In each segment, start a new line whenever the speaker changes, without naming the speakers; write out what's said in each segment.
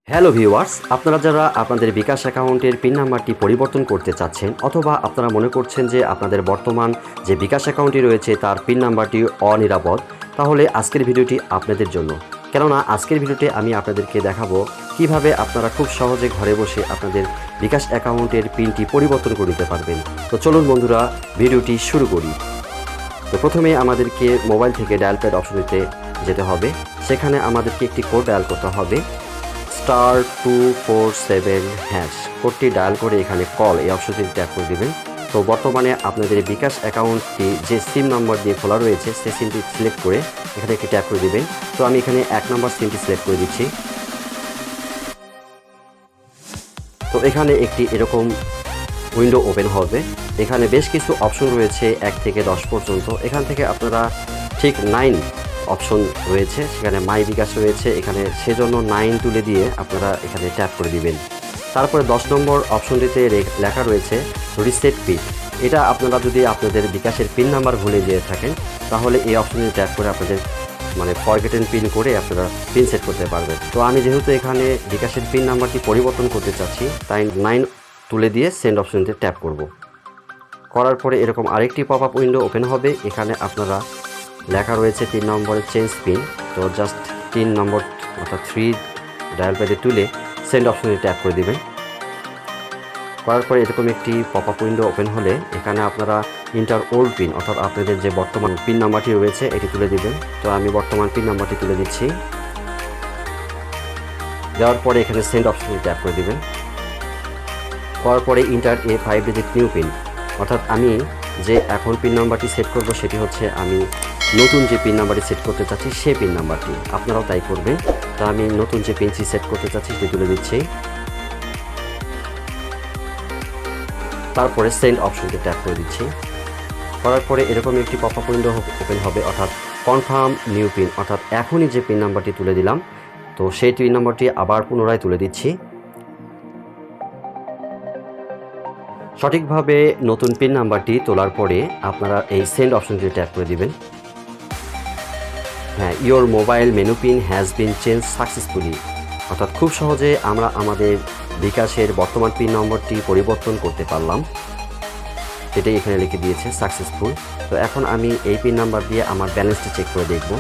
Hello viewers, আপনারা যারা আপনাদের বিকাশ অ্যাকাউন্টের পিন নাম্বারটি পরিবর্তন করতে চাচ্ছেন অথবা আপনারা মনে করছেন যে আপনাদের বর্তমান যে বিকাশ অ্যাকাউন্টটি রয়েছে তার পিন নাম্বারটি অনিরাপদ, তাহলে আজকের ভিডিওটি আপনাদের জন্য। কেননা আজকের ভিডিওতে আমি আপনাদেরকে দেখাবো কিভাবে আপনারা খুব সহজে ঘরে বসে আপনাদের বিকাশ অ্যাকাউন্টের পিনটি পরিবর্তন করে দিতে পারবেন। তো চলুন বন্ধুরা, ভিডিওটি শুরু করি। তো প্রথমে আমাদেরকে মোবাইল থেকে ডায়াল প্যাড অপশনটিতে যেতে হবে। সেখানে আমাদেরকে একটি কোড ডায়াল করতে হবে, *247#। কোডটি ডায়াল করে এখানে কল এই অপশনটি ট্যাপ করে দেবেন। তো বর্তমানে আপনাদের বিকাশ অ্যাকাউন্টটি যে সিম নাম্বার দিয়ে খোলা রয়েছে সেই সিমটি সিলেক্ট করে এখানে একটি ট্যাপ করে দেবেন। তো আমি এখানে 1 নম্বর সিমটি সিলেক্ট করে দিচ্ছি। তো এখানে একটি এরকম উইন্ডো ওপেন হবে। এখানে বেশ কিছু অপশন রয়েছে 1 থেকে 10 পর্যন্ত। এখান থেকে আপনারা ঠিক 9 অপশন রয়েছে, সেখানে মাই বিকাশ রয়েছে, এখানে সেজন্য 9 তুলে দিয়ে আপনারা এখানে ট্যাপ করে দিবেন। তারপরে 10 নম্বর অপশনটিতে লেখা রয়েছে রিসেট পিন। এটা আপনারা যদি আপনাদের বিকাশের পিন নাম্বার ভুলে গিয়ে থাকেন তাহলে এই অপশনে ট্যাপ করে আপনাদের ফরগেটেন পিন করে আপনারা পিন সেট করতে পারবেন। তো আমি যেহেতু এখানে বিকাশের পিন নাম্বারটি পরিবর্তন করতে চাচ্ছি তাই 9 তুলে দিয়ে সেন্ড অপশনটিতে ট্যাপ করব। করার পরে এরকম আরেকটি পপ আপ উইন্ডো ওপেন হবে। এখানে আপনারা লেখা রয়েছে 3 নম্বরের চেঞ্জ পিন। তো জাস্ট 3 নম্বর অর্থাৎ 3 ডায়াল প্যাডে তুলে সেন্ড অপশনে ট্যাপ করে দিবেন। করার পরে এরকম একটি পপ আপ উইন্ডো ওপেন হলে এখানে আপনারা ইন্টার ওল্ড পিন অর্থাৎ আপনাদের যে বর্তমান পিন নাম্বারটি রয়েছে এটি তুলে দিবেন। তো আমি বর্তমান পিন নাম্বারটি তুলে দিচ্ছি। দেওয়ার পরে এখানে সেন্ড অপশনে ট্যাপ করে দিবেন। করার পরে ইন্টার এ 5 ডিজিট নিউ পিন, অর্থাৎ আমি যে এখন পিন নাম্বারটি সেট করব সেটি হচ্ছে আমি নতুন যে পিন নাম্বারটি সেট করতে চাচ্ছি সেই পিন নাম্বারটি। আপনারাও তাই করবেন। তা আমি নতুন যে পিনটি সেট করতে চাচ্ছি সেটি তুলে দিচ্ছি। তারপরে সেন্ড অপশনটি ট্যাপ করে দিচ্ছি। করার পরে এরকম একটি পপ আপ উইন্ডো ওপেন হবে, অর্থাৎ কনফার্ম নিউ পিন, অর্থাৎ এখনই যে পিন নাম্বারটি তুলে দিলাম তো সেই পিন নাম্বারটি আবার পুনরায় তুলে দিচ্ছি। সঠিকভাবে নতুন পিন নাম্বারটি তোলার পরে আপনারা এই সেন্ড অপশনটি ট্যাপ করে দিবেন। হ্যাঁ, your mobile menu pin has been change successfully, অর্থাৎ খুব সহজে আমরা আমাদের বিকাশের বর্তমান পিন নম্বরটি পরিবর্তন করতে পারলাম। এটাই এখানে লিখে দিয়েছে সাকসেসফুল। তো এখন আমি এই পিন নাম্বার দিয়ে আমার ব্যালেন্সটি চেক করে দেখব।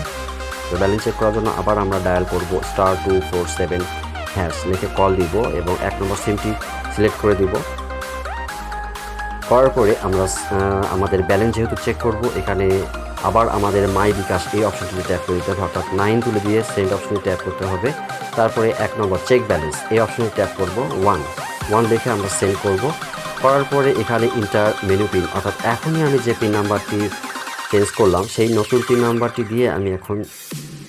তো ব্যালেন্স চেক করার জন্য আবার আমরা ডায়াল করব *247# লিখে কল দিব এবং 1 নম্বর সিমটি সিলেক্ট করে দিব। করার পরে আমরা আমাদের ব্যালেন্স যেহেতু চেক করব এখানে আবার আমাদের মাই বিকাশ এই অপশনটিতে ট্যাপ করে দিতে হবে, অর্থাৎ 9 তুলে দিয়ে সেন্ড অপশনে ট্যাপ করতে হবে। তারপরে 1 নম্বর চেক ব্যালেন্স এই অপশনে ট্যাপ করব, 1 লিখে আমরা সেন্ড করব। করার পরে এখানে ইন্টার মেনু পিন, অর্থাৎ এখনই আমি যে পিন নাম্বারটি চেঞ্জ করলাম সেই নতুন পিন নাম্বারটি দিয়ে আমি এখন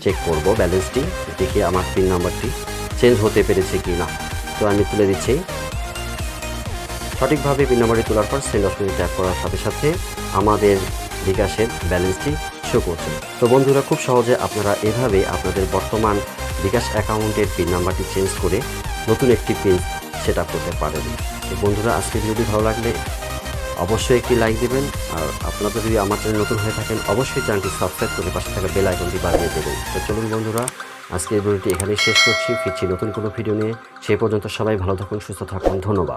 চেক করব ব্যালেন্সটি, দেখি আমার পিন নাম্বারটি চেঞ্জ হতে পেরেছে কি না। তো আমি তুলে দিচ্ছি। সঠিকভাবে পিন নাম্বারটি তোলার পর সেন্ড অপশনে ট্যাপ করার সাথে সাথে আমাদের বিকাশের ব্যালেন্সটি শো করছে। তো বন্ধুরা, খুব সহজে আপনারা এভাবে আপনাদের বর্তমান বিকাশ অ্যাকাউন্টের পিন নাম্বারটি চেঞ্জ করে নতুন একটি পিন সেট আপ করতে পারেন। তো বন্ধুরা, আজকের ভিডিওটি ভালো লাগলে অবশ্যই একটি লাইক দেবেন, আর আপনারা যদি আমার চ্যানেল নতুন হয়ে থাকেন অবশ্যই চ্যানেলটি সাবস্ক্রাইব করে পাশে থাকা বেল আইকনটি বাজিয়ে দেবেন। তো চলুন বন্ধুরা, আজকের ভিডিওটি এখানেই শেষ করছি। ফিরছি নতুন কোনো ভিডিও নিয়ে। সেই পর্যন্ত সবাই ভালো থাকুন, সুস্থ থাকুন। ধন্যবাদ।